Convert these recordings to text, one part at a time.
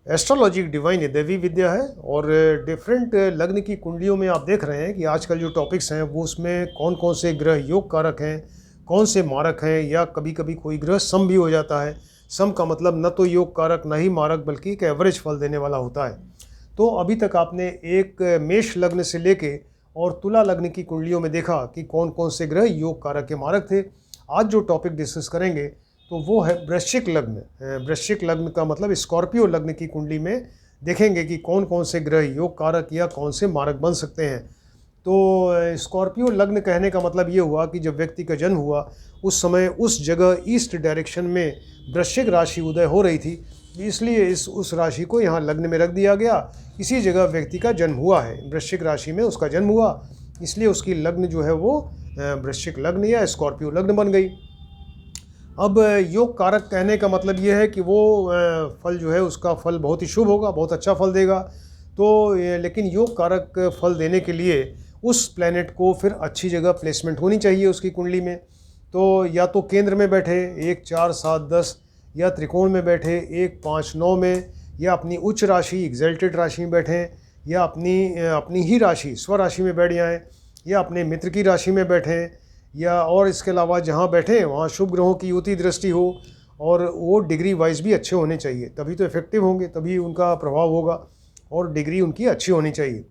Astrology एक divine है, दैवी विद्या है। और डिफरेंट लग्न की कुंडलियों में आप देख रहे हैं कि आजकल जो टॉपिक्स हैं वो उसमें कौन कौन से ग्रह योग कारक हैं, कौन से मारक हैं, या कभी कभी कोई ग्रह सम भी हो जाता है। सम का मतलब न तो योग कारक न ही मारक, बल्कि एक एवरेज फल देने वाला होता है। तो अभी तक आपने एक मेष लग्न से लेके और तुला लग्न की कुंडलियों में देखा कि कौन कौन से ग्रह योग कारक के मारक थे। आज जो टॉपिक डिस्कस करेंगे तो वो है वृश्चिक लग्न। वृश्चिक लग्न का मतलब स्कॉर्पियो लग्न की कुंडली में देखेंगे कि कौन कौन से ग्रह योग कारक या कौन से मारक बन सकते हैं। तो स्कॉर्पियो लग्न कहने का मतलब ये हुआ कि जब व्यक्ति का जन्म हुआ उस समय उस जगह ईस्ट डायरेक्शन में वृश्चिक राशि उदय हो रही थी, इसलिए उस राशि को यहाँ लग्न में रख दिया गया। इसी जगह व्यक्ति का जन्म हुआ है, वृश्चिक राशि में उसका जन्म हुआ, इसलिए उसकी लग्न जो है वो वृश्चिक लग्न या स्कॉर्पियो लग्न बन गई। अब योग कारक कहने का मतलब ये है कि वो फल जो है उसका फल बहुत ही शुभ होगा, बहुत अच्छा फल देगा। तो लेकिन योग कारक फल देने के लिए उस प्लैनेट को फिर अच्छी जगह प्लेसमेंट होनी चाहिए उसकी कुंडली में। तो या तो केंद्र में बैठे 1, 4, 7, 10, या त्रिकोण में बैठे 1, 5, 9 में, या अपनी उच्च राशि एग्जल्टेड राशि में बैठें, या अपनी ही राशि स्वराशि में बैठ जाएँ, या अपने मित्र की राशि में बैठें, या और इसके अलावा जहाँ बैठें वहाँ शुभ ग्रहों की युति दृष्टि हो, और वो डिग्री वाइज भी अच्छे होने चाहिए, तभी तो इफेक्टिव होंगे, तभी उनका प्रभाव होगा, और डिग्री उनकी अच्छी होनी चाहिए,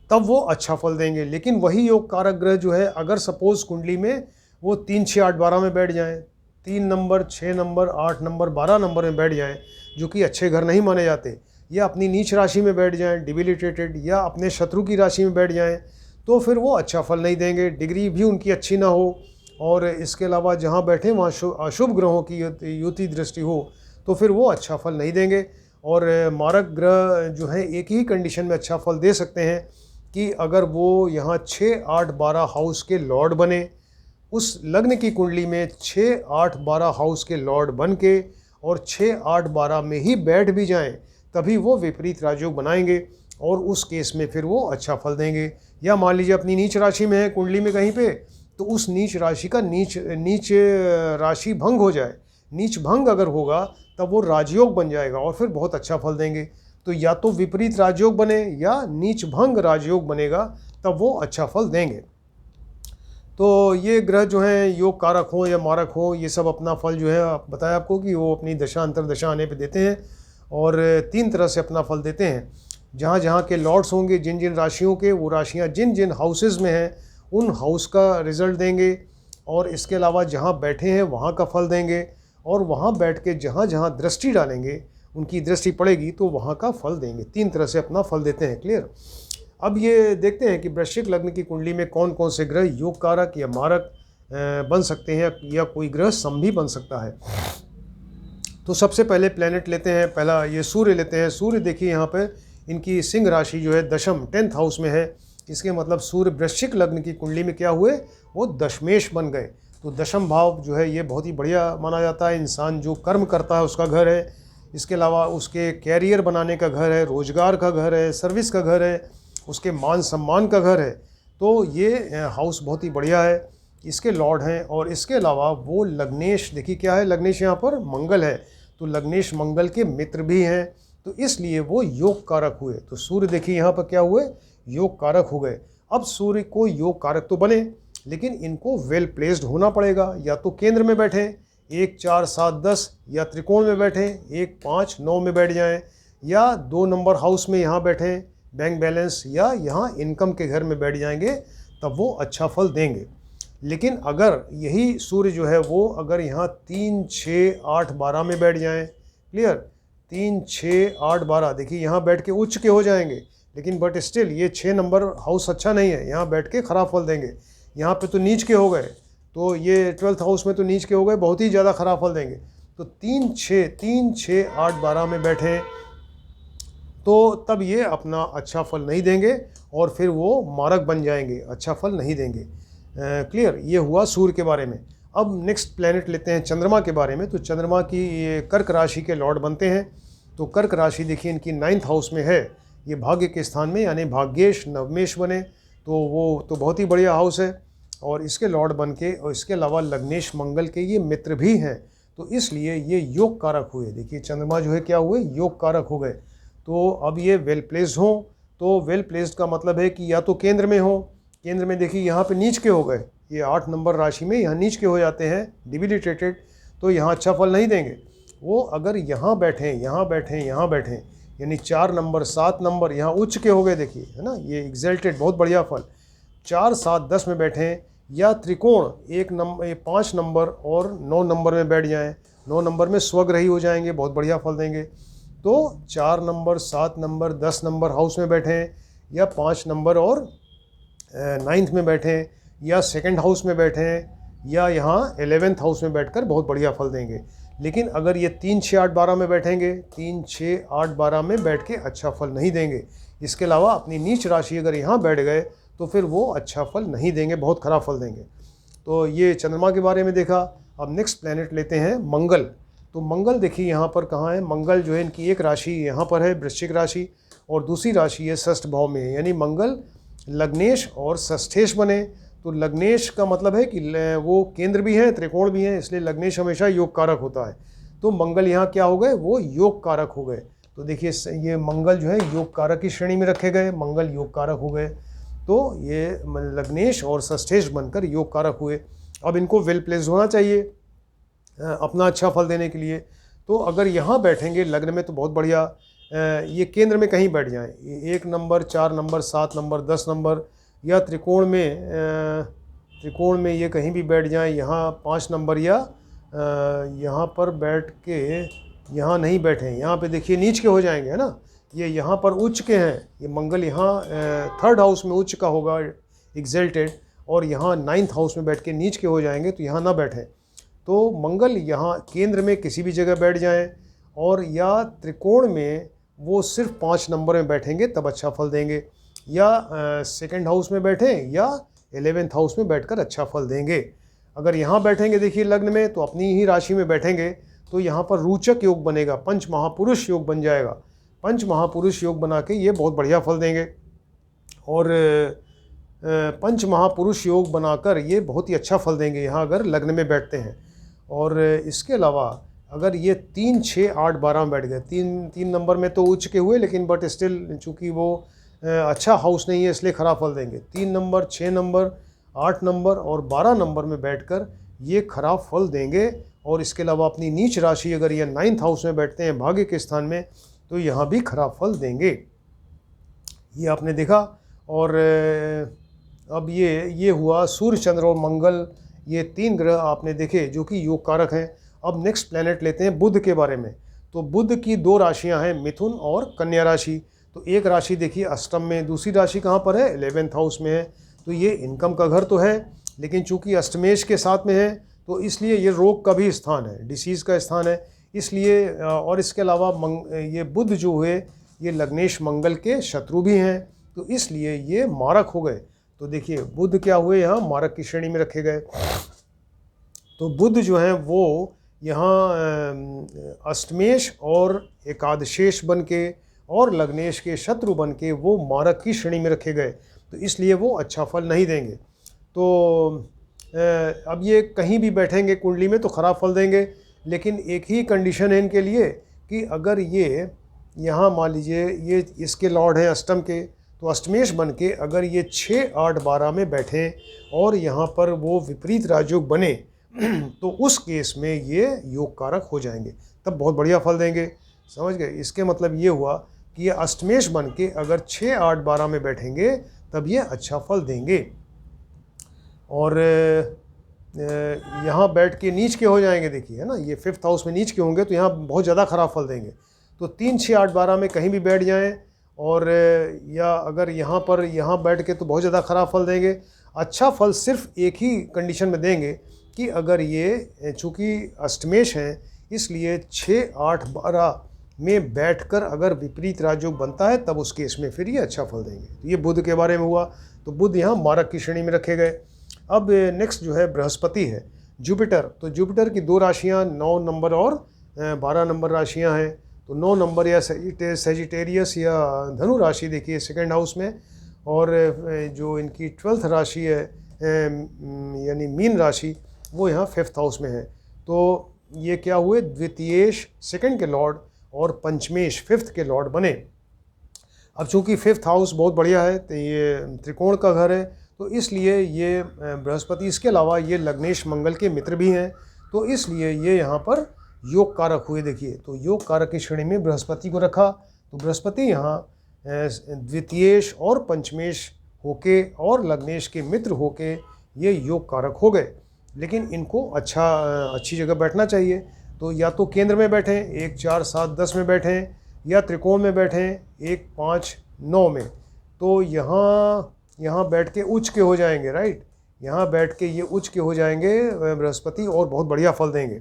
तब वो अच्छा फल देंगे। लेकिन वही योग कारक ग्रह जो है अगर सपोज कुंडली में वो 3, 6, 8, 12 में बैठ जाएँ, 3 नंबर, 6 नंबर, 8 नंबर, 12 नंबर में बैठ जाएँ, जो कि अच्छे घर नहीं माने जाते, या अपनी नीच राशि में बैठ जाएँ डिबिलिटेटेड, या अपने शत्रु की राशि में बैठ जाएँ, तो फिर वो अच्छा फल नहीं देंगे, डिग्री भी उनकी अच्छी ना हो। और इसके अलावा जहाँ बैठे वहाँ अशुभ ग्रहों की युति दृष्टि हो, तो फिर वो अच्छा फल नहीं देंगे। और मारक ग्रह जो है एक ही कंडीशन में अच्छा फल दे सकते हैं कि अगर वो यहाँ 6, 8, 12 हाउस के लॉर्ड बने, उस लग्न की कुंडली में 6, 8, 12 हाउस के लॉर्ड बन के और 6, 8, 12 में ही बैठ भी जाएं, तभी वो विपरीत राजयोग बनाएंगे, और उस केस में फिर वो अच्छा फल देंगे। या मान लीजिए अपनी नीच राशि में है कुंडली में कहीं पे, तो उस नीच राशि का नीच राशि भंग हो जाए, नीच भंग अगर होगा तब वो राजयोग बन जाएगा और फिर बहुत अच्छा फल देंगे। तो या तो विपरीत राजयोग बने या नीच भंग राजयोग बनेगा, तब वो अच्छा फल देंगे। तो ये ग्रह जो हैं योग कारक हो या मारक हो, ये सब अपना फल जो है बताया आपको कि वो अपनी दशा अंतर दशा आने पे देते हैं, और 3 तरह से अपना फल देते हैं। जहाँ जहाँ के लॉर्ड्स होंगे, जिन जिन राशियों के, वो राशियाँ जिन जिन हाउसेस में हैं उन हाउस का रिजल्ट देंगे, और इसके अलावा जहाँ बैठे हैं वहाँ का फल देंगे, और वहाँ बैठ के जहाँ जहाँ दृष्टि डालेंगे, उनकी दृष्टि पड़ेगी तो वहाँ का फल देंगे। 3 तरह से अपना फल देते हैं। क्लियर। अब ये देखते हैं कि वृश्चिक लग्न की कुंडली में कौन कौन से ग्रह योग कारक या मारक बन सकते हैं, या कोई ग्रह सम भी बन सकता है। तो सबसे पहले प्लैनेट लेते हैं, पहला ये सूर्य लेते हैं। सूर्य देखिए यहाँ पे इनकी सिंह राशि जो है दशम 10th हाउस में है। इसके मतलब सूर्य वृश्चिक लग्न की कुंडली में क्या हुए, वो दशमेश बन गए। तो दशम भाव जो है ये बहुत ही बढ़िया माना जाता है, इंसान जो कर्म करता है उसका घर है। इसके अलावा उसके कैरियर बनाने का घर है, रोजगार का घर है, सर्विस का घर है, उसके मान सम्मान का घर है। तो ये हाउस बहुत ही बढ़िया है, इसके लॉर्ड हैं। और इसके अलावा वो लग्नेश, देखिए क्या है, लग्नेश यहाँ पर मंगल है, तो लग्नेश मंगल के मित्र भी हैं, तो इसलिए वो योग कारक हुए। तो सूर्य देखिए यहाँ पर क्या हुए, योग कारक हो गए। अब सूर्य को योग कारक तो बने, लेकिन इनको वेल प्लेस्ड होना पड़ेगा। या तो केंद्र में बैठे 1, 4, 7, 10, या त्रिकोण में बैठे 1, 5, 9 में बैठ जाएं, या 2 नंबर हाउस में यहाँ बैठे बैंक बैलेंस, या यहाँ इनकम के घर में बैठ जाएंगे, तब वो अच्छा फल देंगे। लेकिन अगर यही सूर्य जो है वो अगर यहाँ 3, 6, 8, 12 में बैठ जाएं, क्लियर, 3, 6, 8, 12, देखिए यहाँ बैठ के उच्च के हो जाएंगे, लेकिन बट स्टिल ये 6 नंबर हाउस अच्छा नहीं है, यहाँ बैठ के खराब फल देंगे। यहाँ पे तो नीच के हो गए, तो ये 12th हाउस में तो नीच के हो गए, बहुत ही ज़्यादा खराब फल देंगे। तो 3, 6, 8, 12 में बैठे तो तब ये अपना अच्छा फल नहीं देंगे, और फिर वो मारक बन जाएंगे, अच्छा फल नहीं देंगे। क्लियर। ये हुआ सूर्य के बारे में। अब नेक्स्ट प्लैनेट लेते हैं चंद्रमा के बारे में। तो चंद्रमा की ये कर्क राशि के लॉर्ड बनते हैं। तो कर्क राशि देखिए इनकी 9th हाउस में है, ये भाग्य के स्थान में, यानी भाग्येश नवमेश बने, तो वो तो बहुत ही बढ़िया हाउस है। और इसके लॉर्ड बन के, और इसके अलावा लग्नेश मंगल के ये मित्र भी हैं, तो इसलिए ये योग कारक हुए। देखिए चंद्रमा जो है क्या हुए, योग कारक हो गए। तो अब ये वेल प्लेस्ड हो, तो वेल प्लेस्ड का मतलब है कि या तो केंद्र में हो, केंद्र में देखिए यहाँ पे नीच के हो गए, ये 8 नंबर राशि में यहाँ नीच के हो जाते हैं, डिबिलिटेटेड, तो यहाँ अच्छा फल नहीं देंगे। वो अगर यहाँ बैठें, यहाँ बैठें, यहाँ बैठें, यानी 4 नंबर 7 नंबर यहाँ उच्च के हो गए, देखिए है ना, ये एग्जल्टेड, बहुत बढ़िया फल। 4 7 10 में बैठें, या त्रिकोण 5 नंबर और 9 नंबर में बैठ जाएं, 9 नंबर में स्वग्रही हो जाएंगे, बहुत बढ़िया फल देंगे। तो 4 नंबर 7 नंबर 10 नंबर हाउस में बैठें, या 5 नंबर और 9th में बैठें, या सेकंड हाउस में बैठें, या यहाँ 11th हाउस में बैठकर बहुत बढ़िया फल देंगे। लेकिन अगर ये 3 6 8 12 में बैठेंगे, 3 6 8 12 में बैठ के अच्छा फल नहीं देंगे। इसके अलावा अपनी नीच राशि अगर यहाँ बैठ गए तो फिर वो अच्छा फल नहीं देंगे, बहुत ख़राब फल देंगे। तो ये चंद्रमा के बारे में देखा। अब नेक्स्ट प्लैनेट लेते हैं मंगल। तो मंगल देखिए यहाँ पर कहाँ है, मंगल जो है इनकी एक राशि यहाँ पर है वृश्चिक राशि, और दूसरी राशि है षष्ठ भाव में है, यानी मंगल लग्नेश और षष्ठेश बने। तो लग्नेश का मतलब है कि वो केंद्र भी है, त्रिकोण भी है, इसलिए लग्नेश हमेशा योग कारक होता है। तो मंगल यहाँ क्या हो गए, वो योग कारक हो गए। तो देखिए ये मंगल जो है योग कारक की श्रेणी में रखे गए, मंगल योग कारक हो गए। तो ये लग्नेश और षष्ठेश बनकर योग कारक हुए। अब इनको वेल प्लेस होना चाहिए अपना अच्छा फल देने के लिए। तो अगर यहाँ बैठेंगे लग्न में तो बहुत बढ़िया, ये केंद्र में कहीं बैठ जाएं, 1 नंबर 4 नंबर 7 नंबर 10 नंबर, या त्रिकोण में ये कहीं भी बैठ जाएं, यहाँ 5 नंबर, या यहाँ पर बैठ के यहाँ नहीं बैठें, यहाँ पे देखिए नीच के हो जाएंगे, है ना। ये यहाँ पर उच्च के हैं, ये मंगल यहाँ 3rd हाउस में उच्च का होगा एग्जल्टेड, और यहाँ 9th हाउस में बैठ के नीच के हो जाएंगे, तो यहाँ ना बैठें। तो मंगल यहाँ केंद्र में किसी भी जगह बैठ जाएं, और या त्रिकोण में वो सिर्फ 5 नंबर में बैठेंगे तब अच्छा फल देंगे, या सेकंड हाउस में बैठें, या 11th हाउस में बैठकर अच्छा फल देंगे। अगर यहाँ बैठेंगे देखिए लग्न में, तो अपनी ही राशि में बैठेंगे तो यहाँ पर रोचक योग बनेगा, पंच महापुरुष योग बन जाएगा। पंच महापुरुष योग बना के ये बहुत बढ़िया फल देंगे। और पंच महापुरुष योग बनाकर ये बहुत ही अच्छा फल देंगे यहाँ अगर लग्न में बैठते हैं। और इसके अलावा अगर ये 3 6 8 12 में बैठ गए, 3 नंबर में तो उच्च के हुए, लेकिन बट स्टिल चूँकि वो अच्छा हाउस नहीं है इसलिए खराब फल देंगे। 3 नंबर 6 नंबर 8 नंबर और 12 नंबर में बैठकर ये खराब फल देंगे। और इसके अलावा अपनी नीच राशि अगर ये 9th हाउस में बैठते हैं भाग्य के स्थान में, तो यहाँ भी खराब फल देंगे। ये आपने देखा। और अब ये हुआ सूर्य चंद्र और मंगल, ये 3 ग्रह आपने देखे जो कि योग कारक हैं। अब नेक्स्ट प्लैनेट लेते हैं बुध के बारे में। तो बुध की 2 राशियां हैं, मिथुन और कन्या राशि। तो एक राशि देखिए अष्टम में, दूसरी राशि कहाँ पर है, 11th हाउस में है। तो ये इनकम का घर तो है, लेकिन चूंकि अष्टमेश के साथ में है तो इसलिए ये रोग का भी स्थान है, डिसीज़ का स्थान है, इसलिए। और इसके अलावा ये बुध जो हुए ये लग्नेश मंगल के शत्रु भी हैं, तो इसलिए ये मारक हो गए। तो देखिए बुध क्या हुए, यहाँ मारक की श्रेणी में रखे गए। तो बुध जो हैं वो यहाँ अष्टमेश और एकादशेश बन के और लग्नेश के शत्रु बन के वो मारक की श्रेणी में रखे गए, तो इसलिए वो अच्छा फल नहीं देंगे। तो अब ये कहीं भी बैठेंगे कुंडली में तो ख़राब फल देंगे, लेकिन एक ही कंडीशन है इनके लिए कि अगर ये यहाँ मान लीजिए ये इसके लॉर्ड हैं अष्टम के, तो अष्टमेश बन के अगर ये 6 8 12 में बैठें और यहाँ पर वो विपरीत राजयोग बने तो उस केस में ये योग कारक हो जाएंगे, तब बहुत बढ़िया फल देंगे। समझ गए। इसके मतलब ये हुआ कि ये अष्टमेश बन के अगर 6 8 12 में बैठेंगे तब ये अच्छा फल देंगे। और यहाँ बैठ के नीच के हो जाएंगे, देखिए है ना, ये 5th हाउस में नीच के होंगे तो यहाँ बहुत ज़्यादा ख़राब फल देंगे। तो 3 6 8 12 में कहीं भी बैठ जाएं, और या अगर यहाँ पर यहाँ बैठ के तो बहुत ज़्यादा ख़राब फल देंगे। अच्छा फल सिर्फ एक ही कंडीशन में देंगे कि अगर ये चूँकि अष्टमेश हैं इसलिए 6 8 12 में बैठकर अगर विपरीत राजयोग बनता है तब उस केस में फिर ये अच्छा फल देंगे। तो ये बुध के बारे में हुआ। तो बुध यहाँ मारक की श्रेणी में रखे गए। अब नेक्स्ट जो है बृहस्पति है, जुपिटर। तो जुपिटर की 2 राशियाँ 9 नंबर और 12 नंबर राशियाँ हैं। तो 9 नंबर या सेजिटेरियस या धनु राशि देखिए सेकंड हाउस में, और जो इनकी 12th राशि है यानी मीन राशि वो यहाँ 5th हाउस में है। तो ये क्या हुए, द्वितीयेश सेकंड के लॉर्ड और पंचमेश फिफ्थ के लॉर्ड बने। अब चूंकि फिफ्थ हाउस बहुत बढ़िया है, तो ये त्रिकोण का घर है, तो इसलिए ये बृहस्पति, इसके अलावा ये लग्नेश मंगल के मित्र भी हैं, तो इसलिए ये यहाँ पर योग कारक हुए। देखिए, तो योग कारक की श्रेणी में बृहस्पति को रखा, तो बृहस्पति यहाँ द्वितीयेश और पंचमेश होके और लग्नेश के मित्र होके ये योग कारक हो गए। लेकिन इनको अच्छी जगह बैठना चाहिए, तो या तो केंद्र में बैठें 1, 4, 7, 10 में बैठें, या त्रिकोण में बैठें 1, 5, 9 में। तो यहाँ बैठ के उच्च के हो जाएंगे, राइट, यहाँ बैठ के ये उच्च के हो जाएंगे बृहस्पति, और बहुत बढ़िया फल देंगे।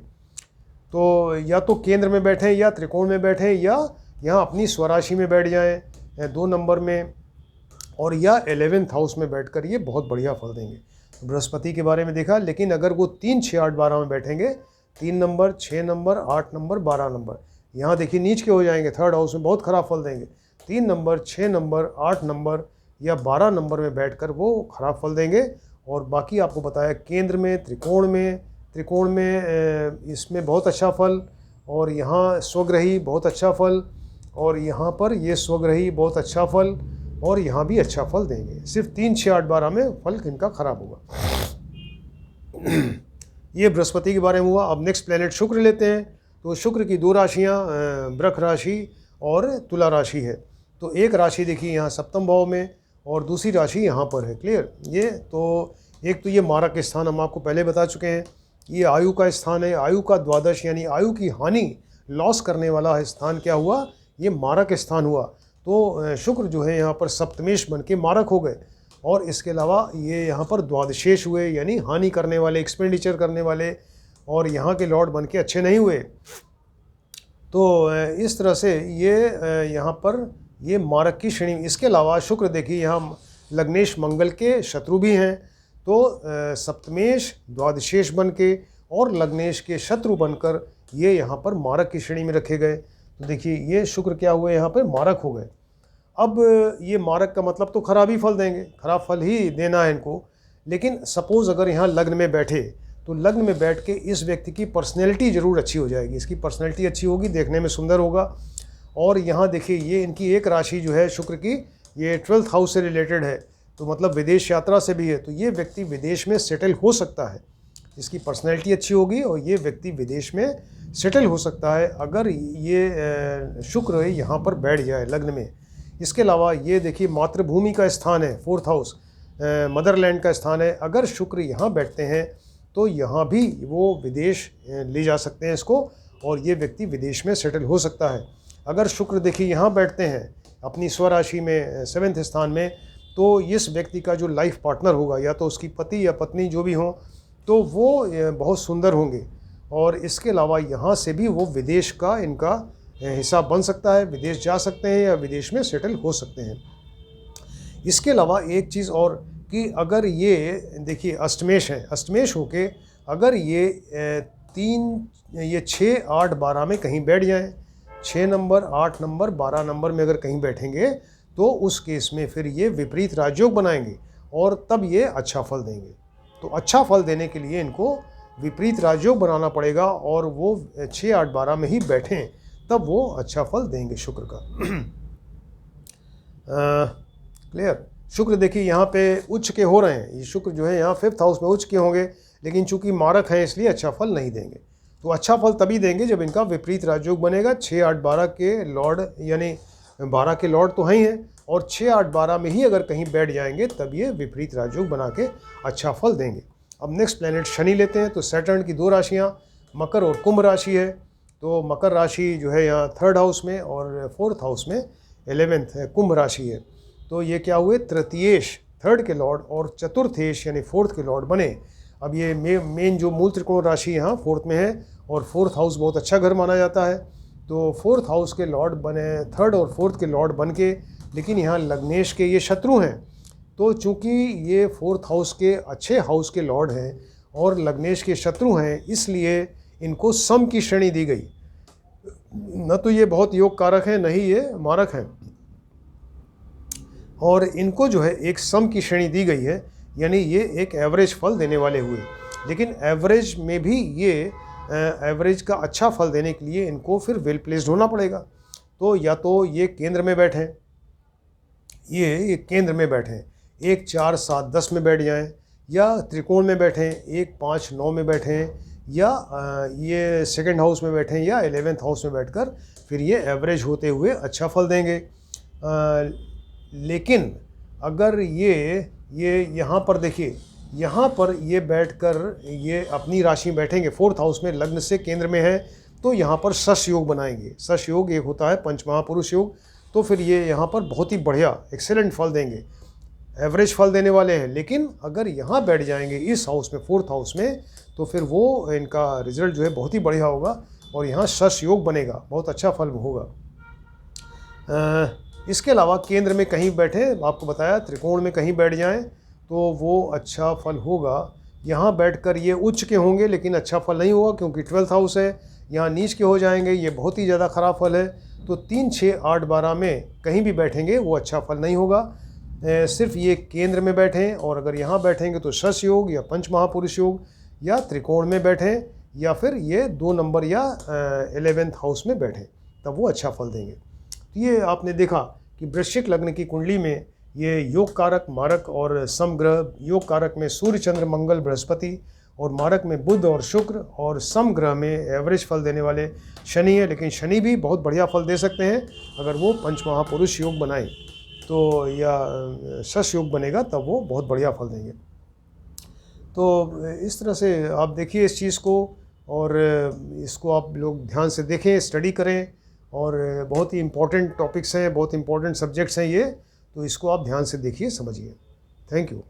तो या तो केंद्र में बैठें या त्रिकोण में बैठें, या यहाँ अपनी स्वराशि में बैठ जाएं 2 नंबर में, और या 11th हाउस में बैठकर ये बहुत बढ़िया फल देंगे। बृहस्पति के बारे में देखा, लेकिन अगर वो 3, 6, 8, 12 में बैठेंगे, 3 नंबर, 6 नंबर, 8 नंबर, 12 नंबर, यहाँ देखिए नीच के हो जाएंगे, 3rd हाउस में बहुत खराब फल देंगे। 3 नंबर, 6 नंबर, 8 नंबर या 12 नंबर में बैठकर वो खराब फल देंगे। और बाकी आपको बताया केंद्र में, त्रिकोण में इसमें बहुत अच्छा फल, और यहाँ स्वग्रही बहुत अच्छा फल, और यहाँ पर ये स्वग्रही बहुत अच्छा फल, और यहाँ भी अच्छा फल देंगे। सिर्फ 3, 6, 8, 12 में फल इनका खराब होगा। ये बृहस्पति के बारे में हुआ। अब नेक्स्ट प्लेनेट शुक्र लेते हैं। तो शुक्र की 2 राशियाँ वृष राशि और तुला राशि है। तो एक राशि देखिए यहाँ सप्तम भाव में, और दूसरी राशि यहाँ पर है। क्लियर? ये तो एक तो ये मारक स्थान हम आपको पहले बता चुके हैं, ये आयु का स्थान है। आयु का द्वादश यानी आयु की हानि, लॉस करने वाला स्थान क्या हुआ, ये मारक स्थान हुआ। तो शुक्र जो है यहाँ पर सप्तमेश बन के मारक हो गए, और इसके अलावा ये यहाँ पर द्वादशेश हुए, यानी हानि करने वाले, एक्सपेंडिचर करने वाले, और यहाँ के लॉर्ड बन के अच्छे नहीं हुए। तो इस तरह से ये यहाँ पर ये मारक की श्रेणी। इसके अलावा शुक्र देखिए यहाँ लग्नेश मंगल के शत्रु भी हैं, तो सप्तमेश द्वादशेश बन के और लग्नेश के शत्रु बनकर ये यहाँ पर मारक की श्रेणी में रखे गए। तो देखिए ये शुक्र क्या हुए, यहाँ पर मारक हो गए। अब ये मारक का मतलब तो खराब ही फल देंगे, खराब फल ही देना है इनको। लेकिन सपोज़ अगर यहाँ लग्न में बैठे, तो लग्न में बैठ के इस व्यक्ति की पर्सनैलिटी ज़रूर अच्छी हो जाएगी, इसकी पर्सनैलिटी अच्छी होगी, देखने में सुंदर होगा। और यहाँ देखिए ये इनकी एक राशि जो है शुक्र की, ये 12th हाउस से रिलेटेड है, तो मतलब विदेश यात्रा से भी है। तो ये व्यक्ति विदेश में सेटल हो सकता है, इसकी पर्सनैलिटी अच्छी होगी, और ये व्यक्ति विदेश में सेटल हो सकता है अगर ये शुक्र यहाँ पर बैठ जाए लग्न में। इसके अलावा ये देखिए मातृभूमि का स्थान है, 4th हाउस, मदरलैंड का स्थान है। अगर शुक्र यहाँ बैठते हैं तो यहाँ भी वो विदेश ले जा सकते हैं इसको, और ये व्यक्ति विदेश में सेटल हो सकता है। अगर शुक्र देखिए यहाँ बैठते हैं अपनी स्वराशि में 7th स्थान में, तो इस व्यक्ति का जो लाइफ पार्टनर होगा, या तो उसकी पति या पत्नी जो भी हों, तो वो बहुत सुंदर होंगे। और इसके अलावा यहाँ से भी वो विदेश का इनका हिस्सा बन सकता है, विदेश जा सकते हैं या विदेश में सेटल हो सकते हैं। इसके अलावा एक चीज़ और कि अगर ये देखिए अष्टमेश है, अष्टमेश होके अगर ये 6, 8, 12 में कहीं बैठ जाएं, 6 नंबर, 8 नंबर, 12 नंबर में अगर कहीं बैठेंगे, तो उस केस में फिर ये विपरीत राजयोग बनाएंगे, और तब ये अच्छा फल देंगे। तो अच्छा फल देने के लिए इनको विपरीत राजयोग बनाना पड़ेगा, और वो 6, 8, 12 में ही बैठें, तब वो अच्छा फल देंगे शुक्र का। क्लियर? शुक्र देखिए यहाँ पे उच्च के हो रहे हैं, ये शुक्र जो है यहाँ 5th हाउस में उच्च के होंगे, लेकिन चूंकि मारक है इसलिए अच्छा फल नहीं देंगे। तो अच्छा फल तभी देंगे जब इनका विपरीत राजयोग बनेगा। 6, 8, 12 के लॉर्ड, यानी 12 के लॉर्ड तो हैं ही हैं, और 6, 8, 12 में ही अगर कहीं बैठ जाएंगे तब ये विपरीत राजयोग बना के अच्छा फल देंगे। अब नेक्स्ट प्लेनेट शनि लेते हैं। तो सैटर्न की 2 राशियाँ मकर और कुंभ राशि है। तो मकर राशि जो है यहाँ 3rd हाउस में, और 4th हाउस में 11th है, कुंभ राशि है। तो ये क्या हुए, तृतीयेश 3rd के लॉर्ड और चतुर्थेश यानी 4th के लॉर्ड बने। अब ये मेन जो मूल त्रिकोण राशि यहाँ 4th में है, और 4th हाउस बहुत अच्छा घर माना जाता है। तो 4th हाउस के लॉर्ड बने, 3rd और 4th के लॉर्ड बन के, लेकिन यहाँ लग्नेश के ये शत्रु हैं। तो चूँकि ये 4th हाउस के अच्छे हाउस के लॉर्ड हैं और लग्नेश के शत्रु हैं, इसलिए इनको सम की श्रेणी दी गई। न तो ये बहुत योग कारक है, न ही ये मारक है, और इनको जो है एक सम की श्रेणी दी गई है, यानी ये एक एवरेज फल देने वाले हुए। लेकिन एवरेज में भी ये एवरेज का अच्छा फल देने के लिए इनको फिर वेल प्लेस्ड होना पड़ेगा। तो या तो ये केंद्र में बैठें, ये केंद्र में बैठें, 1 4 7 10 में बैठ जाएं, या त्रिकोण में बैठें, 1 5 9 में बैठें, या ये सेकंड हाउस में बैठें, या 11th हाउस में बैठकर फिर ये एवरेज होते हुए अच्छा फल देंगे। लेकिन अगर ये यहाँ पर देखिए, यहाँ पर ये बैठकर ये अपनी राशि में बैठेंगे, 4th हाउस में लग्न से केंद्र में है, तो यहाँ पर शश योग बनाएंगे। शश योग एक होता है पंचमहापुरुष योग, तो फिर ये यहाँ पर बहुत ही बढ़िया एक्सेलेंट फल देंगे, एवरेज फल देने वाले हैं। लेकिन अगर यहाँ बैठ जाएंगे इस हाउस में, 4th हाउस में, तो फिर वो इनका रिजल्ट जो है बहुत ही बढ़िया होगा और यहाँ शश योग बनेगा, बहुत अच्छा फल होगा। इसके अलावा केंद्र में कहीं बैठे, आपको बताया त्रिकोण में कहीं बैठ जाएं तो वो अच्छा फल होगा। यहाँ बैठकर ये उच्च के होंगे लेकिन अच्छा फल नहीं होगा, क्योंकि 12th हाउस है, यहाँ नीच के हो जाएंगे, ये बहुत ही ज़्यादा ख़राब फल है। तो 3 6 8 12 में कहीं भी बैठेंगे वो अच्छा फल नहीं होगा। सिर्फ ये केंद्र में बैठें, और अगर यहाँ बैठेंगे तो शश योग या पंच महापुरुष योग, या त्रिकोण में बैठें, या फिर ये 2 नंबर या 11th हाउस में बैठें, तब वो अच्छा फल देंगे। तो ये आपने देखा कि वृश्चिक लग्न की कुंडली में ये योग कारक, मारक और समग्रह, योग कारक में सूर्य चंद्र मंगल बृहस्पति, और मारक में बुध और शुक्र, और समग्रह में एवरेज फल देने वाले शनि है। लेकिन शनि भी बहुत बढ़िया फल दे सकते हैं अगर वो पंच महापुरुष योग बनाएं, तो या शश योग बनेगा तब वो बहुत बढ़िया फल देंगे। तो इस तरह से आप देखिए इस चीज़ को, और इसको आप लोग ध्यान से देखें, स्टडी करें, और बहुत ही इम्पोर्टेंट टॉपिक्स हैं, बहुत इम्पोर्टेंट सब्जेक्ट्स हैं ये, तो इसको आप ध्यान से देखिए, समझिए। Thank you.